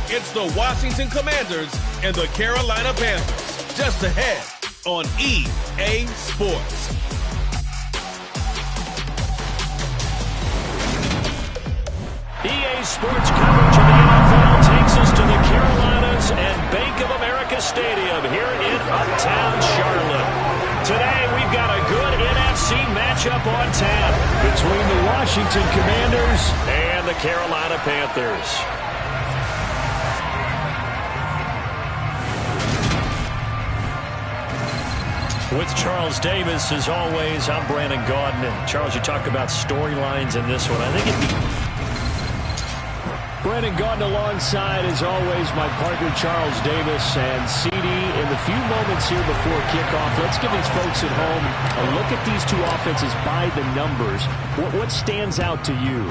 It's the Washington Commanders and the Carolina Panthers. Just ahead on EA Sports. EA Sports coverage of the NFL takes us to the Carolinas and Bank of America Stadium here in Uptown Charlotte. Today we've got a good NFC matchup on tap between the Washington Commanders and the Carolina Panthers. With Charles Davis, as always, I'm Brandon Gaudin. And Charles, you talk about storylines in this one. I think it'd be Brandon Gaudin alongside, as always, my partner Charles Davis. And CD, in the few moments here before kickoff, let's give these folks at home a look at these two offenses by the numbers. What stands out to you?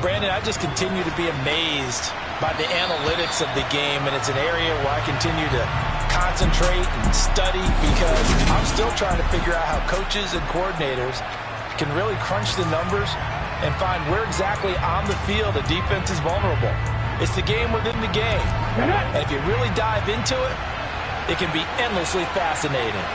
Brandon, I just continue to be amazed by the analytics of the game, and it's an area where I continue to concentrate and study because I'm still trying to figure out how coaches and coordinators can really crunch the numbers and find where exactly on the field a defense is vulnerable. It's the game within the game. And if you really dive into it, it can be endlessly fascinating.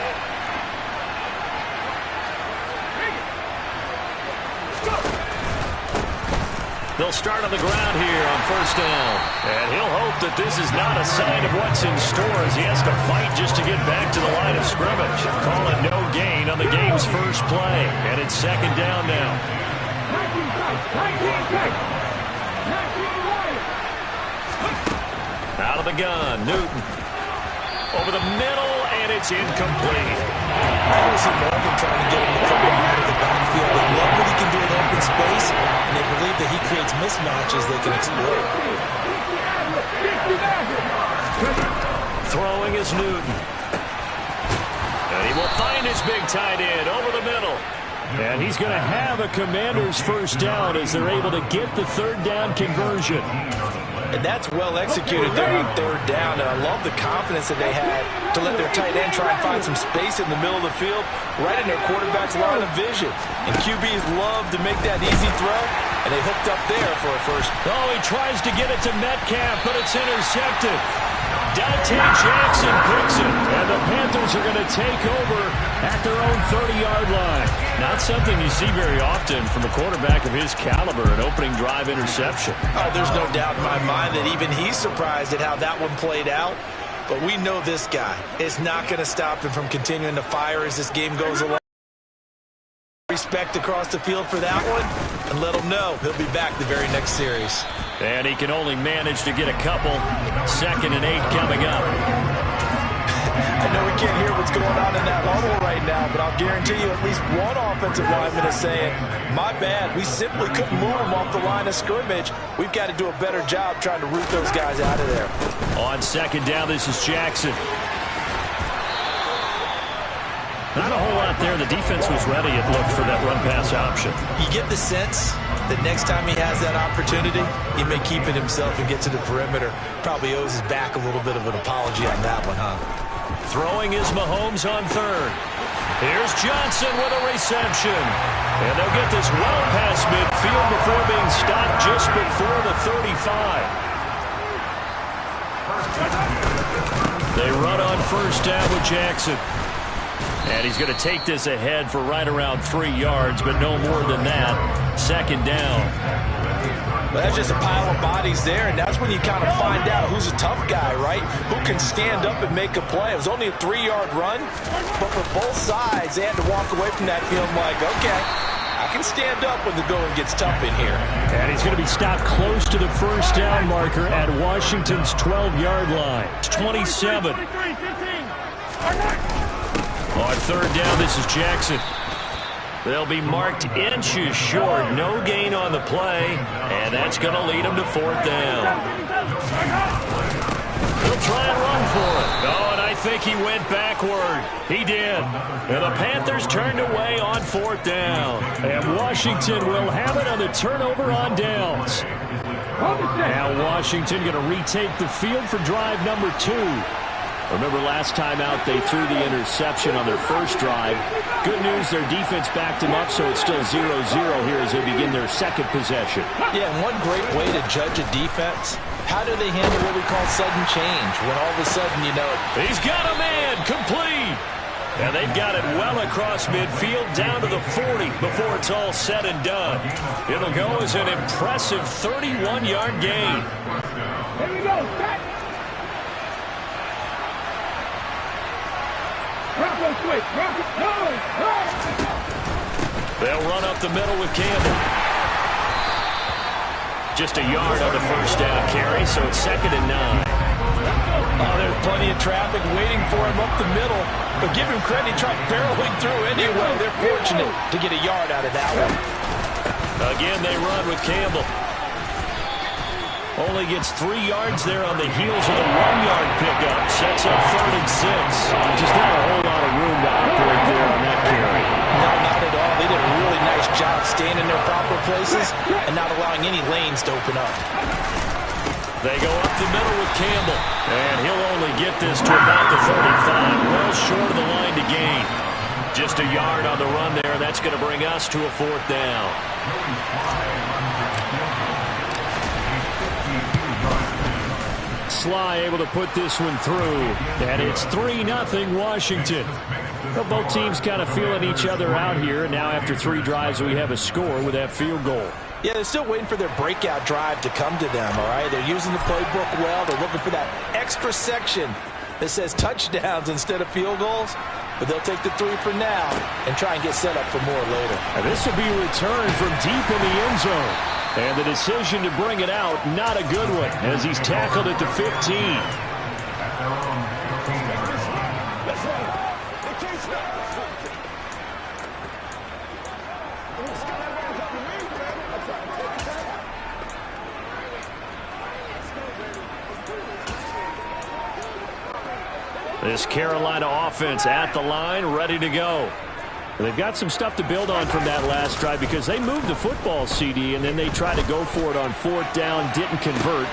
They'll start on the ground here on first down. And he'll hope that this is not a sign of what's in store as he has to fight just to get back to the line of scrimmage. Call it no gain on the game's first play. And it's second down now. Out of the gun, Newton. Over the middle, and it's incomplete. I always see Morgan trying to get him to come out of the backfield. They love what he can do in open space, and they believe that he creates mismatches they can exploit. Throwing is Newton. And he will find his big tight end over the middle. And he's going to have a Commander's first down as they're able to get the third down conversion. And that's well executed there on third down. And I love the confidence that they had to let their tight end try and find some space in the middle of the field, right in their quarterback's line of vision. And QBs love to make that easy throw, and they hooked up there for a first. Oh, he tries to get it to Metcalf, but it's intercepted. Dante Jackson picks it, and the Panthers are going to take over at their own 30-yard line. Not something you see very often from a quarterback of his caliber, an opening drive interception. Oh, there's no doubt in my mind that even he's surprised at how that one played out. But we know this guy is not going to stop him from continuing to fire as this game goes along. Respect across the field for that one, and let him know he'll be back the very next series. And he can only manage to get a couple. 2nd and 8 coming up. I know we can't hear what's going on in that huddle right now, but I'll guarantee you at least one offensive lineman is saying, my bad, we simply couldn't move them off the line of scrimmage. We've got to do a better job trying to root those guys out of there. On second down, this is Jackson. Not a whole lot there. The defense was ready, it looked, for that run-pass option. You get the sense that next time he has that opportunity, he may keep it himself and get to the perimeter. Probably owes his back a little bit of an apology on that one, huh? Throwing is Mahomes on third. Here's Johnson with a reception. And they'll get this well past midfield before being stopped just before the 35. They run on first down with Jackson. And he's going to take this ahead for right around 3 yards, but no more than that. Second down. Well, that's just a pile of bodies there, and that's when you kind of find out who's a tough guy, right? Who can stand up and make a play. It was only a 3-yard run, but for both sides, they had to walk away from that feeling like, okay, I can stand up when the going gets tough in here. And he's going to be stopped close to the first down marker at Washington's 12-yard line. It's 27. On third down, this is Jackson. They'll be marked inches short. No gain on the play, and that's going to lead them to fourth down. He'll try and run for it. Oh, and I think he went backward. He did. And the Panthers turned away on fourth down. And Washington will have it on the turnover on downs. Now Washington going to retake the field for drive number 2. Remember last time out they threw the interception on their first drive. Good news, their defense backed them up, so it's still 0-0 here as they begin their second possession. Yeah, and one great way to judge a defense How do they handle what we call sudden change when all of a sudden, you know it? He's got a man complete. And they've got it well across midfield down to the 40 before it's all said and done. It'll go as an impressive 31-yard gain. Here we go. Set. Rocco quick. Rocco. No. They'll run up the middle with Campbell. Just a yard on the first down carry, so it's 2nd and 9. Oh, there's plenty of traffic waiting for him up the middle. But give him credit, he tried barreling through anyway. They're fortunate to get a yard out of that one. Again, they run with Campbell. Only gets 3 yards there on the heels of the 1-yard pickup. Sets up 3rd and 6. Just not a whole lot of room to operate there on that carry. No, not at all. They did a really nice job staying in their proper places and not allowing any lanes to open up. They go up the middle with Campbell. And he'll only get this to about the 35. Well short of the line to gain. Just a yard on the run there. That's going to bring us to a 4th down. Sly able to put this one through. And it's 3-0 Washington. Well, both teams kind of feeling each other out here. And now after 3 drives, we have a score with that field goal. Yeah, they're still waiting for their breakout drive to come to them, all right? They're using the playbook well. They're looking for that extra section that says touchdowns instead of field goals. But they'll take the 3 for now and try and get set up for more later. And this will be returned from deep in the end zone. And the decision to bring it out, not a good one, as he's tackled at the 15. This Carolina offense at the line, ready to go. They've got some stuff to build on from that last drive because they moved the football, CD, and then they tried to go for it on 4th down, didn't convert.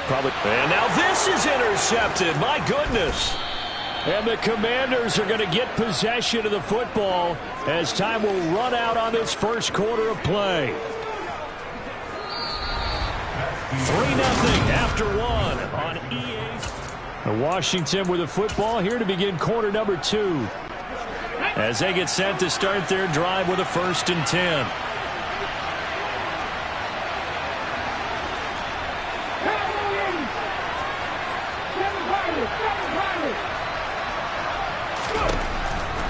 And now this is intercepted. My goodness. And the Commanders are going to get possession of the football as time will run out on this first quarter of play. 3-0 after 1 on EA's. Washington with the football here to begin quarter number 2. As they get set to start their drive with a 1st and 10.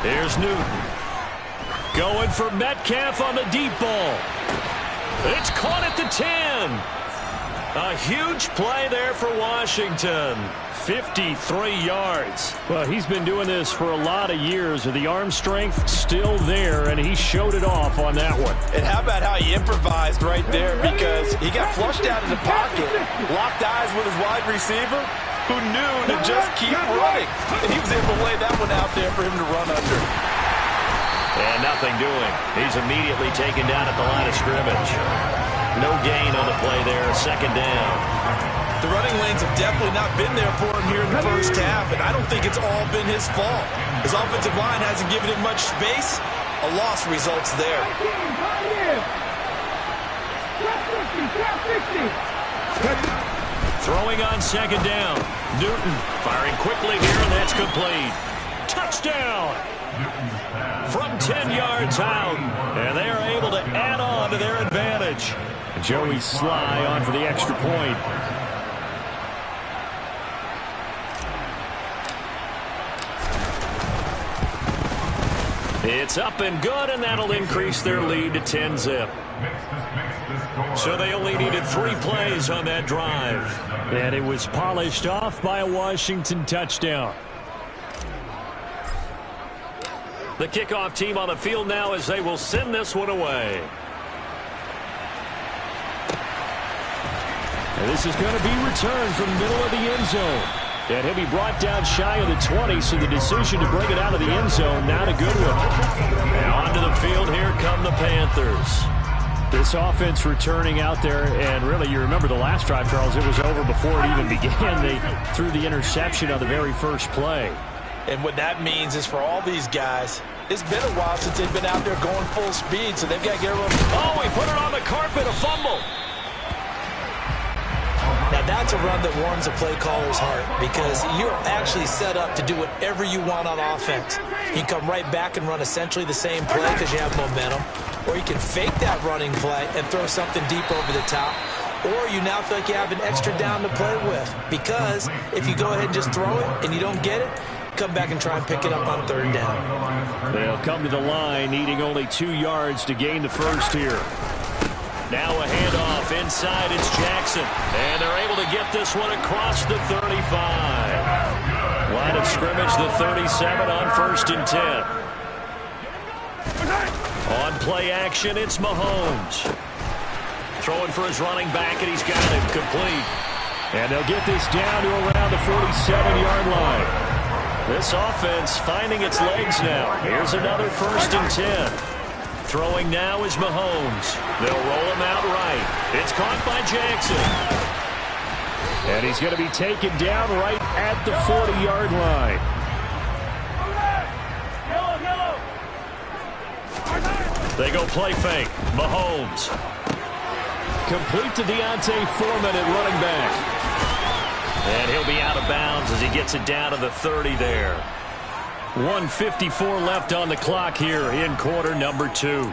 Here's Newton. Going for Metcalf on the deep ball. It's caught at the 10. A huge play there for Washington. 53 yards. Well, he's been doing this for a lot of years. The arm strength still there, and he showed it off on that one. And how about how he improvised right there, because he got flushed out of the pocket, locked eyes with his wide receiver, who knew to just keep running. And he was able to lay that one out there for him to run under. And nothing doing. He's immediately taken down at the line of scrimmage. No gain on the play there, 2nd down. The running lanes have definitely not been there for him here in the first half, and I don't think it's all been his fault. His offensive line hasn't given him much space. A loss results there. Throwing on 2nd down. Newton firing quickly here, and that's complete. Touchdown! From 10 yards out, and they are able to add on to their advantage. Joey Sly on for the extra point. It's up and good, and that'll increase their lead to 10-zip. So they only needed 3 plays on that drive. And it was polished off by a Washington touchdown. The kickoff team on the field now as they will send this one away. And this is going to be returned from the middle of the end zone. And he'll be brought down shy of the 20, so the decision to bring it out of the end zone, not a good one. And onto the field, here come the Panthers. This offense returning out there, and really, you remember the last drive, Charles, it was over before it even began. They threw the interception on the very first play. And what that means is for all these guys, it's been a while since they've been out there going full speed, so they've got to get everyone. Oh, he put it on the carpet, a fumble. Now that's a run that warms a play caller's heart because you're actually set up to do whatever you want on offense. You can come right back and run essentially the same play because you have momentum, or you can fake that running play and throw something deep over the top, or you now feel like you have an extra down to play with because if you go ahead and just throw it and you don't get it, come back and try and pick it up on third down. They'll come to the line needing only 2 yards to gain the first here. Now a handoff inside, it's Jackson. And they're able to get this one across the 35. Line of scrimmage, the 37 on 1st and 10. On play action, it's Mahomes. Throwing for his running back, and he's got it complete. And they'll get this down to around the 47-yard line. This offense finding its legs now. Here's another 1st and 10. Throwing now is Mahomes. They'll roll him out right. It's caught by Jackson. And he's going to be taken down right at the 40-yard line. They go play fake. Mahomes. Complete to Deontay Foreman at running back. And he'll be out of bounds as he gets it down to the 30 there. 1:54 left on the clock here in quarter number 2.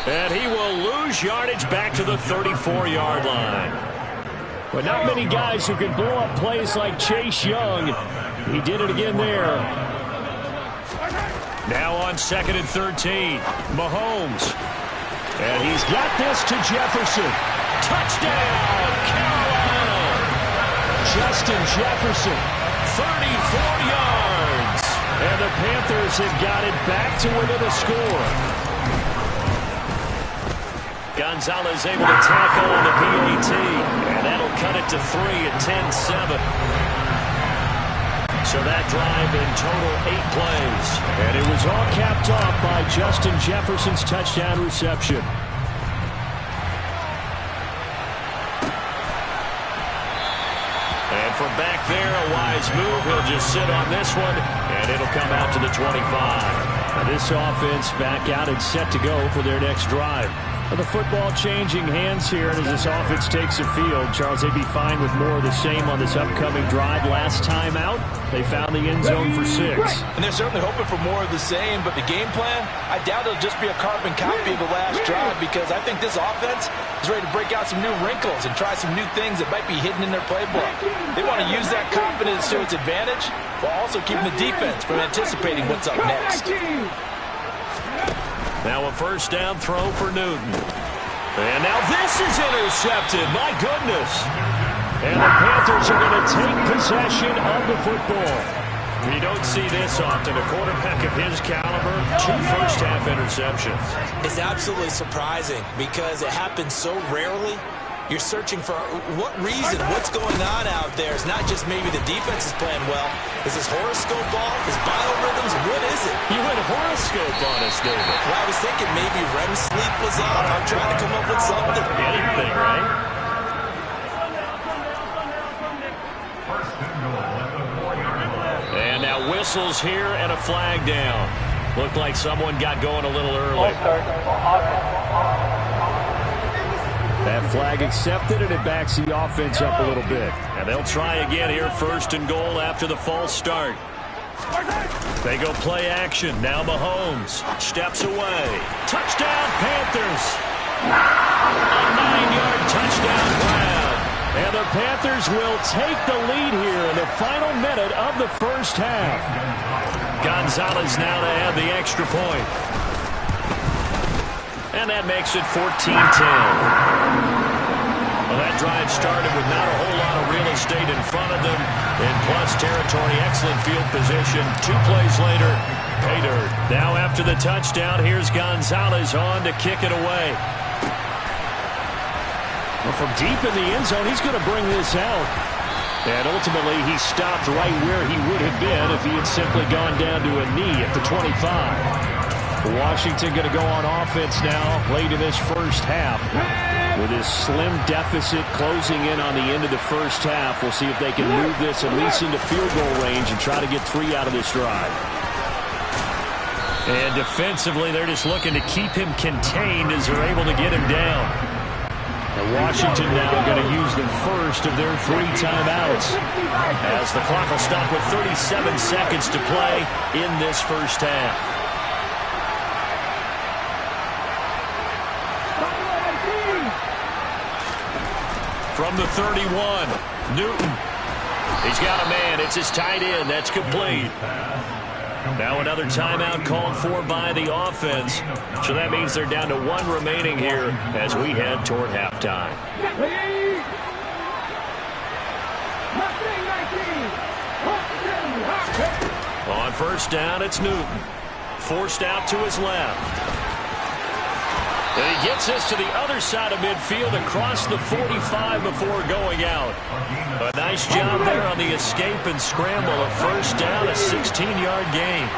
And he will lose yardage back to the 34-yard line. But not many guys who can blow up plays like Chase Young. He did it again there. Now on 2nd and 13, Mahomes. And he's got this to Jefferson. Touchdown, Carolina. Justin Jefferson, 34 yards. And the Panthers have got it back to within a score. Gonzalez able to tackle on the PAT. And that'll cut it to 3 at 10-7. So that drive in total 8 plays. And it was all capped off by Justin Jefferson's touchdown reception. And from back there, a wise move. He'll just sit on this one, and it'll come out to the 25. Now this offense back out and set to go for their next drive. The football changing hands here, and as this offense takes the field, Charles, they'd be fine with more of the same on this upcoming drive. Last time out, they found the end zone for 6. And they're certainly hoping for more of the same, but the game plan, I doubt it'll just be a carbon copy of the last drive because I think this offense is ready to break out some new wrinkles and try some new things that might be hidden in their playbook. They want to use that confidence to its advantage while also keeping the defense from anticipating what's up next. Now a first down throw for Newton. And now this is intercepted. My goodness. And the Panthers are going to take possession of the football. You don't see this often. A quarterback of his caliber, 2 first-half interceptions. It's absolutely surprising because it happens so rarely. You're searching for what reason, what's going on out there. It's not just maybe the defense is playing well. Is this horoscope off? Is biorhythms? What is it? You went horoscope on us, David. Well, I was thinking maybe REM sleep was off. I'm trying to come up with something. Anything, right? And now whistles here and a flag down. Looked like someone got going a little early. That flag accepted, and it backs the offense up a little bit. And they'll try again here, 1st and goal after the false start. They go play action. Now Mahomes steps away. Touchdown, Panthers. A 9-yard touchdown grab. And the Panthers will take the lead here in the final minute of the first half. Gonzalez now to add the extra point. And that makes it 14-10. Well, that drive started with not a whole lot of real estate in front of them. In plus territory, excellent field position. 2 plays later, pay dirt. Now after the touchdown, here's Gonzalez on to kick it away. Well, from deep in the end zone, he's going to bring this out. And ultimately, he stopped right where he would have been if he had simply gone down to a knee at the 25. Washington going to go on offense now late in this first half. With his slim deficit closing in on the end of the first half, we'll see if they can move this at least into field goal range and try to get 3 out of this drive. And defensively, they're just looking to keep him contained as they're able to get him down. And Washington now going to use the first of their 3 timeouts, as the clock will stop with 37 seconds to play in this first half. From the 31, Newton. He's got a man. It's his tight end. That's complete. Now another timeout called for by the offense. So that means they're down to 1 remaining here as we head toward halftime. On first down, it's Newton. Forced out to his left. And he gets this to the other side of midfield across the 45 before going out. A nice job there on the escape and scramble. A first down, a 16-yard gain.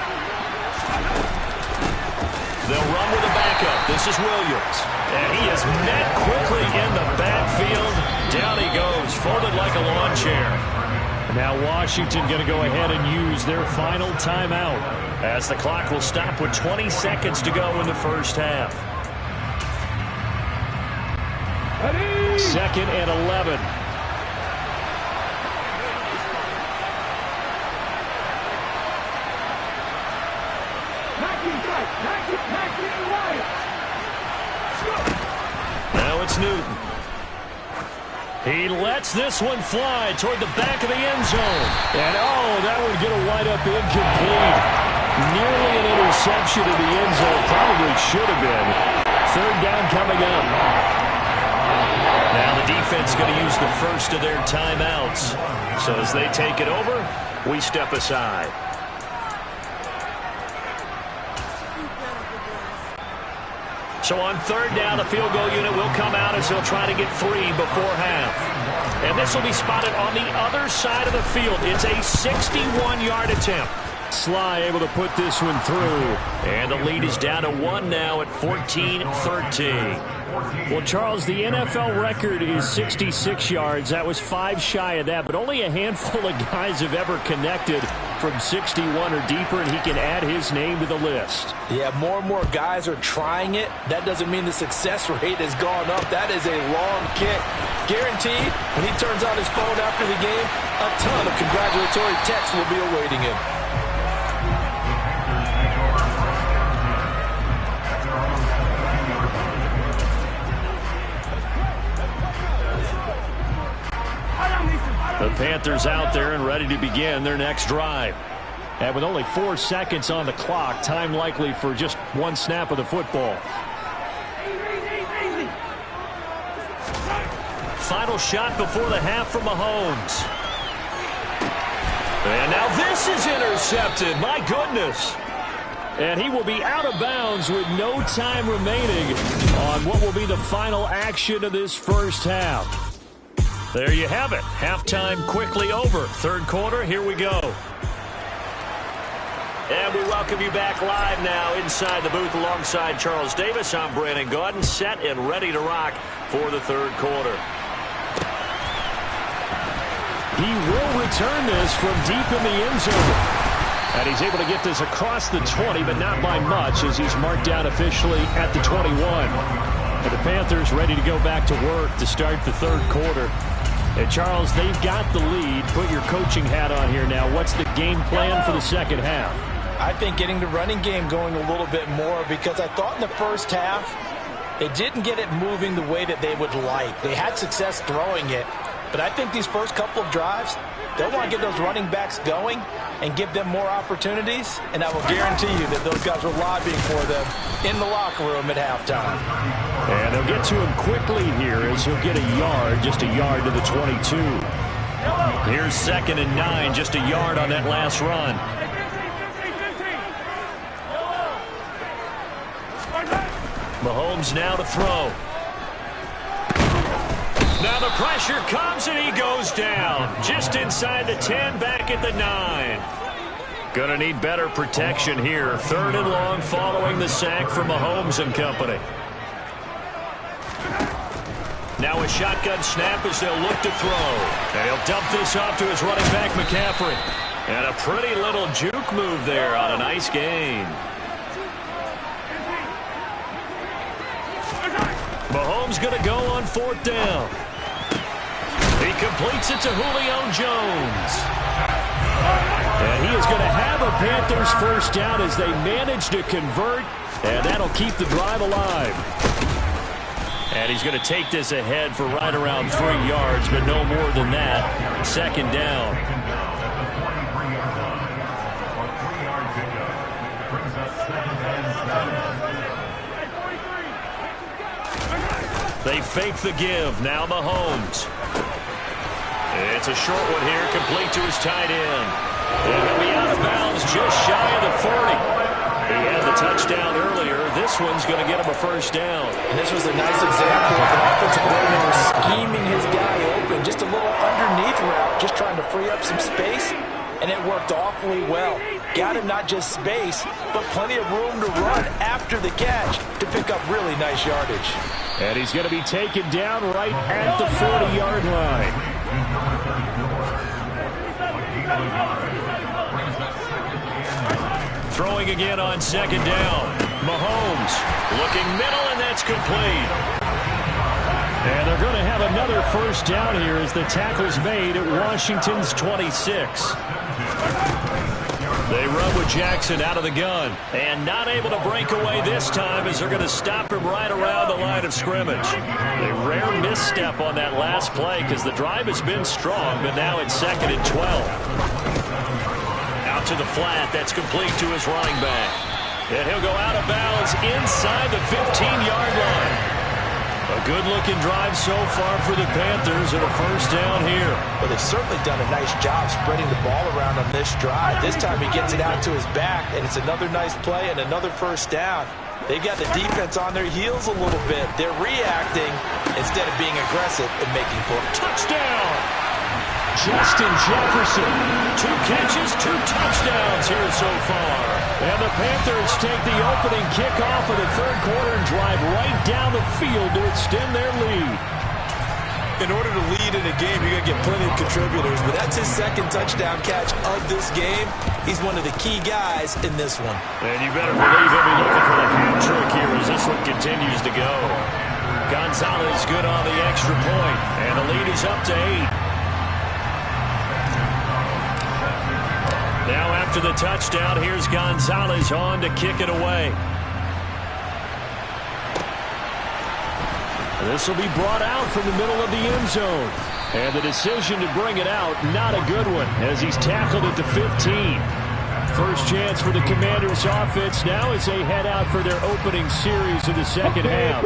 They'll run with a backup. This is Williams. And he is met quickly in the backfield. Down he goes, folded like a lawn chair. Now Washington going to go ahead and use their final timeout, as the clock will stop with 20 seconds to go in the first half. 2nd and 11. Now it's Newton. He lets this one fly toward the back of the end zone. And that would get a wide up incomplete. Nearly an interception in the end zone. Probably should have been. 3rd down coming up. Now the defense going to use the first of their timeouts. So as they take it over, we step aside. So on 3rd down, the field goal unit will come out as they'll try to get 3 before half. And this will be spotted on the other side of the field. It's a 61-yard attempt. Sly able to put this one through. And the lead is down to 1 now at 14-13. Well, Charles, the NFL record is 66 yards. That was 5 shy of that, but only a handful of guys have ever connected from 61 or deeper, and he can add his name to the list. Yeah, more and more guys are trying it. That doesn't mean the success rate has gone up. That is a long kick. Guaranteed, when he turns on his phone after the game, a ton of congratulatory texts will be awaiting him. The Panthers out there and ready to begin their next drive. And with only 4 seconds on the clock, time likely for just 1 snap of the football. Final shot before the half from Mahomes. And now this is intercepted. My goodness. And he will be out of bounds with no time remaining on what will be the final action of this first half. There you have it. Halftime quickly over. 3rd quarter, here we go. And we welcome you back live now inside the booth alongside Charles Davis. I'm Brandon Gaudin, set and ready to rock for the 3rd quarter. He will return this from deep in the end zone. And he's able to get this across the 20, but not by much, as he's marked down officially at the 21. And the Panthers ready to go back to work to start the 3rd quarter. And Charles, they've got the lead. Put your coaching hat on here now. What's the game plan for the 2nd half? I think getting the running game going a little bit more, because I thought in the first half they didn't get it moving the way that they would like. They had success throwing it, but I think these first couple of drives, they'll want to get those running backs going and give them more opportunities, and I will guarantee you that those guys are lobbying for them in the locker room at halftime. And they'll get to him quickly here as he'll get a yard, just a yard to the 22. Here's 2nd and 9, just a yard on that last run. Mahomes now to throw. Now the pressure comes and he goes down. Just inside the 10, back at the 9. Gonna need better protection here. 3rd and long following the sack from Mahomes and company. Now a shotgun snap as they'll look to throw. And he'll dump this off to his running back, McCaffrey. And a pretty little juke move there on a nice gain. Mahomes going to go on 4th down. He completes it to Julio Jones. And he is going to have a Panthers first down as they manage to convert. And that'll keep the drive alive. And he's going to take this ahead for right around 3 yards, but no more than that. 2nd down. They fake the give. Now Mahomes. It's a short one here, complete to his tight end. And he'll be out of bounds just shy of the 40. He had the touchdown earlier. This one's going to get him a first down. And this was a nice example of an offensive coordinator scheming his guy open. Just a little underneath route, just trying to free up some space. And it worked awfully well. Got him not just space, but plenty of room to run after the catch to pick up really nice yardage. And he's going to be taken down right at the 40-yard line. Throwing again on 2nd down. Mahomes looking middle, and that's complete. And they're going to have another first down here as the tackle's made at Washington's 26. They run with Jackson out of the gun. And not able to break away this time as they're going to stop him right around the line of scrimmage. A rare misstep on that last play because the drive has been strong, but now it's 2nd and 12. Out to the flat. That's complete to his running back. And he'll go out of bounds inside the 15-yard line. A good-looking drive so far for the Panthers and a first down here. Well, they've certainly done a nice job spreading the ball around on this drive. This time he gets it out to his back, and it's another nice play and another first down. They've got the defense on their heels a little bit. They're reacting instead of being aggressive and making plays. Touchdown! Justin Jefferson. 2 catches, 2 touchdowns here so far. And the Panthers take the opening kickoff of the 3rd quarter and drive right down the field to extend their lead. In order to lead in a game, you're going to get plenty of contributors, but that's his 2nd touchdown catch of this game. He's one of the key guys in this one. And you better believe he'll be looking for the hat trick here as this one continues to go. Gonzalez good on the extra point, and the lead is up to 8. Now after the touchdown, here's Gonzalez on to kick it away. This will be brought out from the middle of the end zone. And the decision to bring it out, not a good one, as he's tackled at the 15. First chance for the Commanders' offense now as they head out for their opening series of the second half.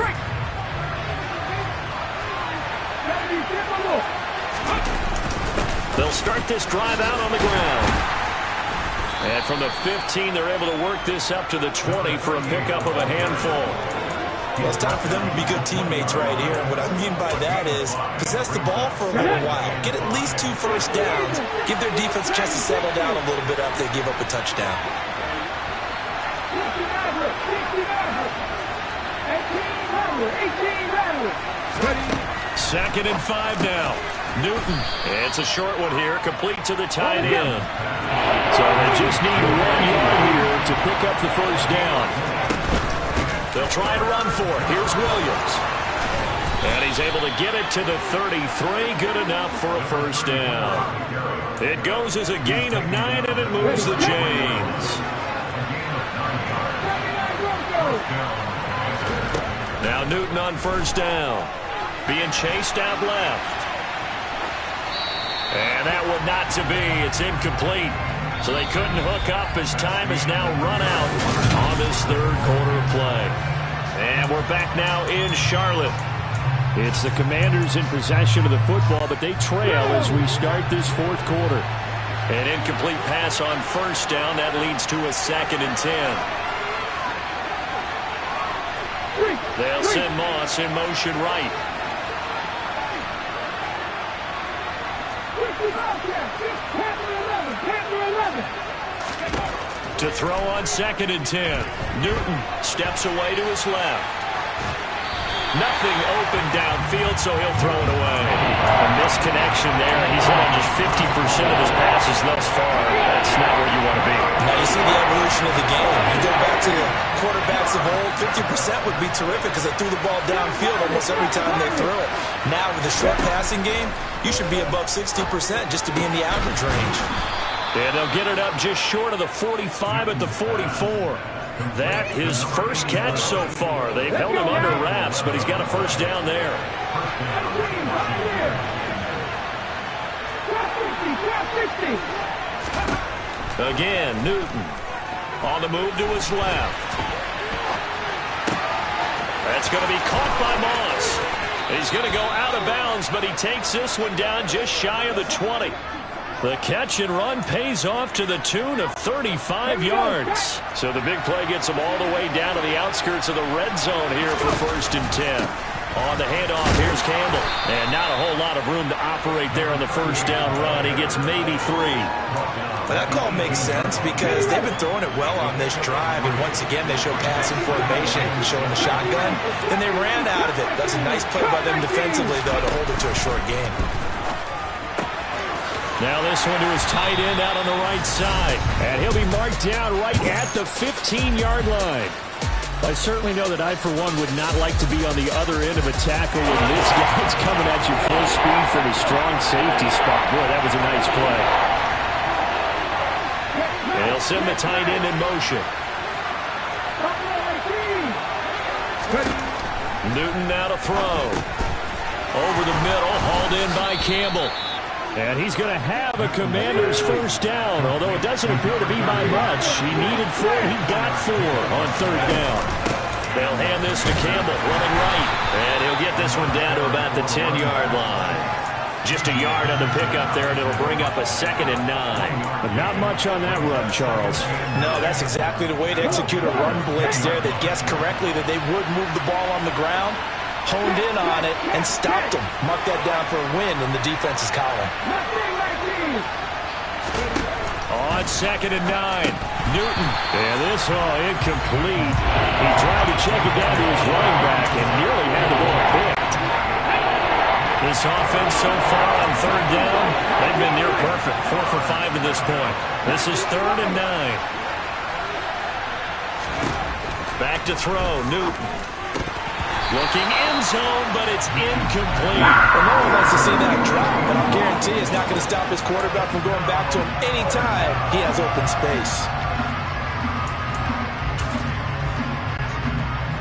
They'll start this drive out on the ground. And from the 15, they're able to work this up to the 20 for a pickup of a handful. Well, it's time for them to be good teammates right here. And what I mean by that is possess the ball for a little while. Get at least 2 first downs. Give their defense a chance to settle down a little bit after they give up a touchdown. 2nd and 5 now. Newton. It's a short one here, complete to the tight end. So they just need 1 yard here to pick up the first down. They'll try to run for it. Here's Williams. And he's able to get it to the 33. Good enough for a first down. It goes as a gain of 9, and it moves the chains. Now Newton on first down. Being chased out left. And that one not to be. It's incomplete. So they couldn't hook up as time has now run out on this 3rd quarter of play. And we're back now in Charlotte. It's the Commanders in possession of the football, but they trail as we start this 4th quarter. An incomplete pass on first down. That leads to a 2nd and 10. They'll send Moss in motion right. To throw on 2nd and 10. Newton steps away to his left. Nothing open downfield, so he'll throw it away. A misconnection there. He's hit on just 50% of his passes thus far. That's not where you want to be. Now you see the evolution of the game. You go back to the quarterbacks of old, 50% would be terrific because they threw the ball downfield almost every time they threw it. Now with the short passing game, you should be above 60% just to be in the average range. And they'll get it up just short of the 45 at the 44. That his first catch so far. They've held him under wraps, but he's got a first down there. Again, Newton on the move to his left. That's going to be caught by Moss. He's going to go out of bounds, but he takes this one down just shy of the 20. The catch and run pays off to the tune of 35 yards. So the big play gets him all the way down to the outskirts of the red zone here for 1st and 10. On the handoff, here's Campbell. And not a whole lot of room to operate there on the first down run. He gets maybe 3. Well, that call makes sense because they've been throwing it well on this drive. And once again, they show passing formation, showing the shotgun. Then they ran out of it. That's a nice play by them defensively, though, to hold it to a short game. Now this one to his tight end out on the right side. And he'll be marked down right at the 15-yard line. I certainly know that I, for one, would not like to be on the other end of a tackle when this guy's coming at you full speed from a strong safety spot. Boy, that was a nice play. And he'll send the tight end in motion. Newton now to throw. Over the middle, hauled in by Campbell. And he's going to have a Commander's first down, although it doesn't appear to be by much. He needed 4. He got 4 on 3rd down. They'll hand this to Campbell, running right. And he'll get this one down to about the 10-yard line. Just a yard on the pickup there, and it'll bring up a 2nd and 9. But not much on that run, Charles. No, that's exactly the way to execute a run blitz there. They guessed correctly that they would move the ball on the ground, honed in on it, and stopped them. Mark that down for a win in the defense's column. On 2nd and 9, Newton. And this incomplete. He tried to check it down to his running back and nearly had the ball picked. This offense so far on 3rd down, they've been near perfect. 4 for 5 to this point. This is 3rd and 9. Back to throw, Newton. Looking end zone, but it's incomplete. Well, no one wants to see that drop, but I'll guarantee it's not going to stop his quarterback from going back to him anytime he has open space.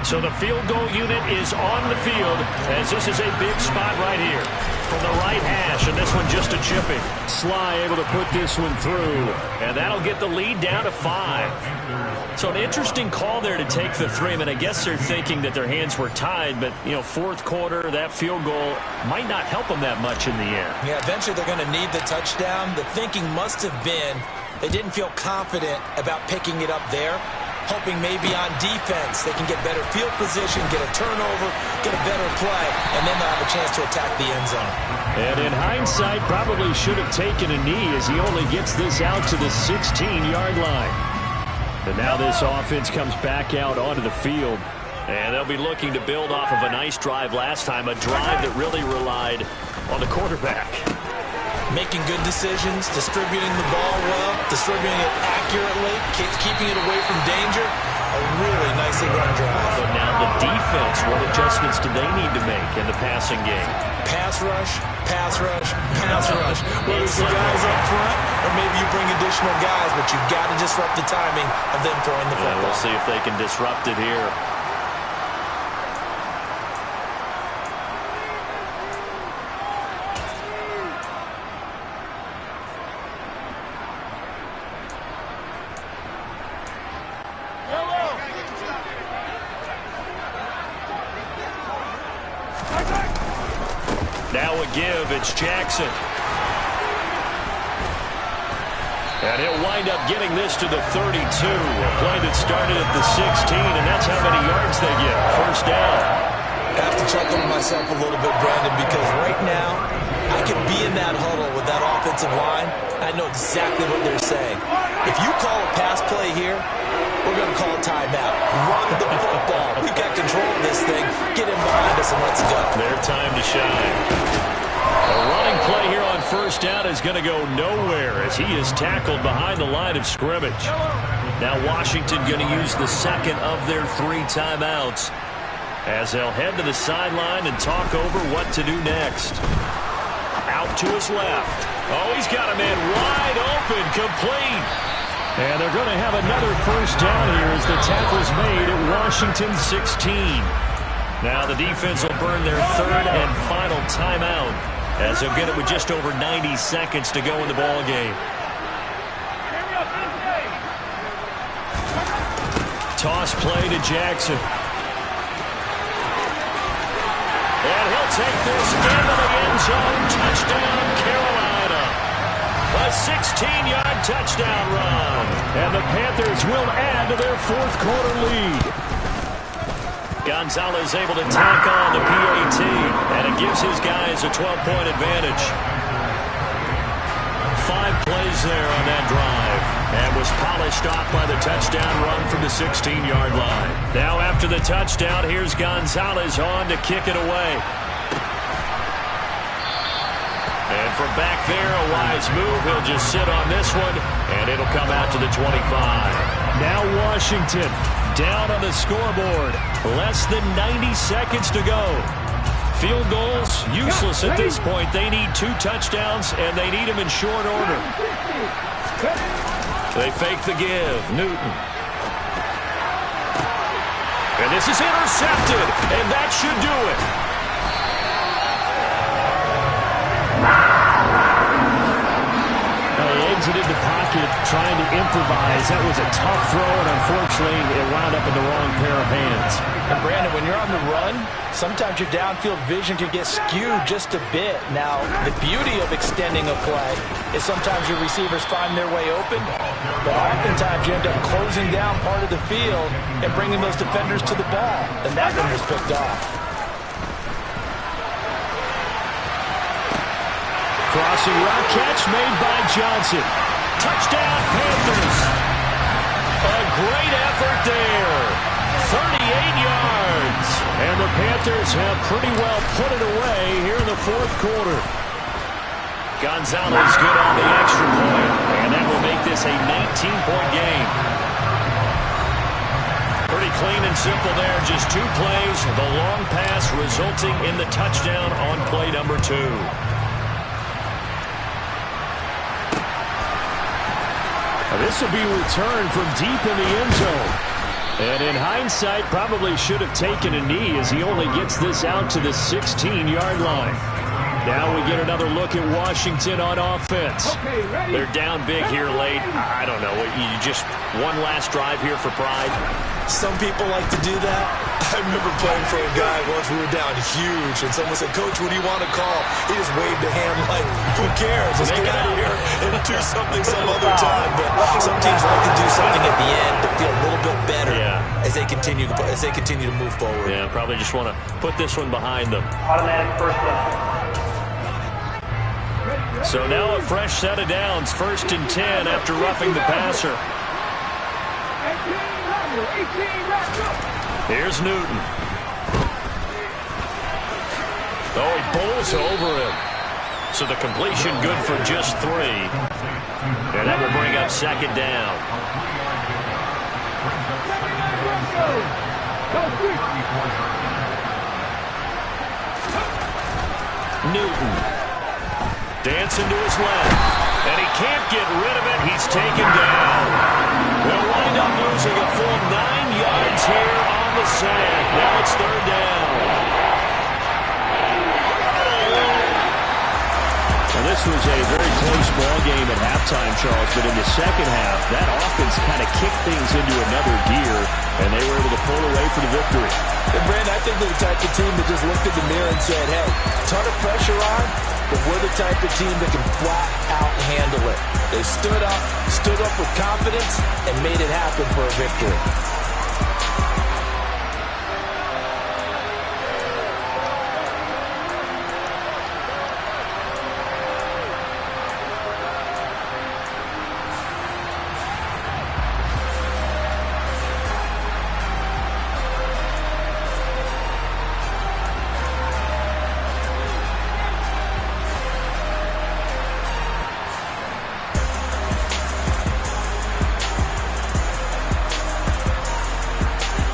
So the field goal unit is on the field as this is a big spot right here from the right hash, and this one just a chipping. Sly able to put this one through, and that'll get the lead down to 5. So an interesting call there to take the 3. I mean, I guess they're thinking that their hands were tied, but, you know, 4th quarter, that field goal might not help them that much in the end. Yeah, eventually they're going to need the touchdown. The thinking must have been they didn't feel confident about picking it up there, hoping maybe on defense they can get better field position, get a turnover, get a better play, and then they'll have a chance to attack the end zone. And in hindsight, probably should have taken a knee as he only gets this out to the 16-yard line. And now this offense comes back out onto the field. And they'll be looking to build off of a nice drive last time, a drive that really relied on the quarterback. Making good decisions, distributing the ball well, distributing it accurately, keeping it away from danger. A really nicely run drive. So now the defense, what adjustments do they need to make in the passing game? Pass rush, pass rush, pass rush. Whether it's the guys up front or maybe you bring additional guys, but you've got to disrupt the timing of them throwing the football. We'll see if they can disrupt it here. Now a give, it's Jackson. And he'll wind up getting this to the 32. A play that started at the 16, and that's how many yards they get. First down. I have to chuckle to myself a little bit, Brandon, because right now I could be in that huddle with that offensive line. I know exactly what they're saying. If you call a pass play here, we're going to call a timeout. Run the football. We've got control of this thing. Get him behind us and let's go. Their time to shine. A running play here on first down is going to go nowhere as he is tackled behind the line of scrimmage. Now Washington going to use the second of their 3 timeouts as they'll head to the sideline and talk over what to do next. Out to his left. Oh, he's got a man wide open, complete. And they're going to have another first down here as the tackle's made at Washington 16. Now the defense will burn their 3rd and final timeout as they'll get it with just over 90 seconds to go in the ball game. Toss play to Jackson. And he'll take this into the end zone. Touchdown, Carolina. A 16-yard touchdown run. And the Panthers will add to their 4th quarter lead. Gonzalez able to tack on the PAT, and it gives his guys a 12-point advantage. 5 plays there on that drive, and was polished off by the touchdown run from the 16-yard line. Now after the touchdown, here's Gonzalez on to kick it away. And from back there, a wise move. He'll just sit on this one, and it'll come out to the 25. Now Washington down on the scoreboard. Less than 90 seconds to go. Field goals, useless at this point. They need 2 touchdowns, and they need them in short order. They fake the give. Newton. And this is intercepted, and that should do it. Exited the pocket trying to improvise. That was a tough throw, and unfortunately it wound up in the wrong pair of hands. And Brandon, when you're on the run, sometimes your downfield vision can get skewed just a bit. Now, the beauty of extending a play is sometimes your receivers find their way open, but oftentimes you end up closing down part of the field and bringing those defenders to the ball, and that one was picked off. Crossing route catch made by Johnson. Touchdown, Panthers. A great effort there. 38 yards. And the Panthers have pretty well put it away here in the 4th quarter. Gonzalez good on the extra point, and that will make this a 19-point game. Pretty clean and simple there. Just 2 plays. The long pass resulting in the touchdown on play number 2. This will be returned from deep in the end zone. And in hindsight, probably should have taken a knee as he only gets this out to the 16-yard line. Now we get another look at Washington on offense. They're down big here late. I don't know. You just one last drive here for pride. Some people like to do that. I remember playing for a guy once. We were down huge, and someone said, "Coach, what do you want to call?" He just waved a hand like, "Who cares? Let's get out of here and do something some other time." But some teams like to do something at the end to feel a little bit better as they continue to move forward. Yeah, probably just want to put this one behind them. Automatic first down. So now a fresh set of downs, 1st and 10 after roughing the passer. Here's Newton. Oh, he pulls over him. So the completion good for just 3. And that will bring up 2nd down. Newton. Dancing to his left. And he can't get rid of it. He's taken down. They'll wind up losing a full 9 yards here on the sack. Now it's 3rd down. Well, this was a very close ball game at halftime, Charles, but in the second half, that offense kind of kicked things into another gear, and they were able to pull away for the victory. And Brandon, I think they're the type of team that just looked in the mirror and said, hey, ton of pressure on, but we're the type of team that can flat out handle it. They stood up with confidence, and made it happen for a victory.